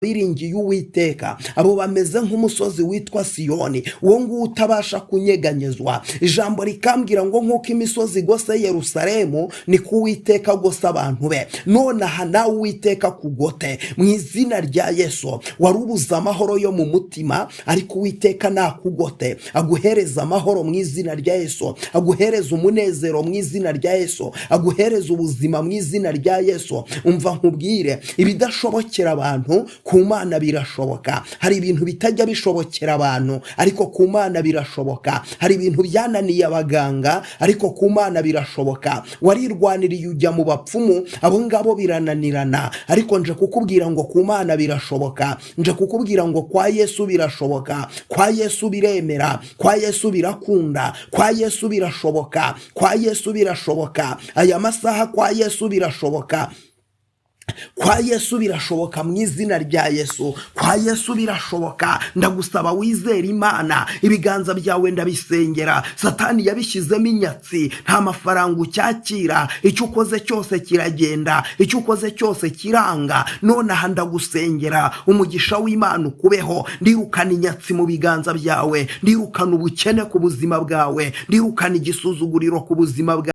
biringiye Uwiteka, abo bameze nk'umusozi witwa Siyoni, uwo nguwo utabasha kunyeganyezwa. Ijambo rikambwira ngo nk'uko imisozi igose Yerusalemu, ni ko Uwiteka agose abantu be. None aha nawe Uwiteka kugote mu izina rya Yesu. Wari ubuze amahoro yo mu mutima, ariko Uwiteka nakugote, aguhereza amahoro mu izina rya Yesu, aguhereza umunezero mu izina rya Yesu, aguhereza ubuzima mu izina rya Yesu. Umva nkubwire, ibidashobokera abantu ku Mana birashoboka. Hari ibintu bitajya bishobokera abantu, ariko ku Mana birashoboka. Hari ibintu byananiye abaganga, ariko ku Mana birashoboka. Warirwaniriye ujya mu bapfumu, abo ngabo birananirana, ariko nje kukubwira ngo ku Mana birashoboka. Nje kukubwira ngo kwa Yesu birashoboka. Kwa Yesu biremera, kwa Yesu birakunda, kwa Yesu birashoboka, kwa Yesu birashoboka. Aya masaha kwa Yesu birashoboka. Kwa Yesu birashoboka mu izina rya Yesu. Kwa Yesu birashoboka. Ndagusaba wizere Imana, ibiganza byawe ndabisengera. Satani yabishyizemo inyatsi, nta mafaranga ucyakira, icyo ukoze cyose kiragenda, icyo ukoze cyose kiranga. None aha ndagusengera, umugisha w'Imana ukubeho. Ndirukana inyatsi mu biganza byawe, ndirukana ubukene ku buzima bwawe, ndirukana igisuzuguriro ku buzima bwawe.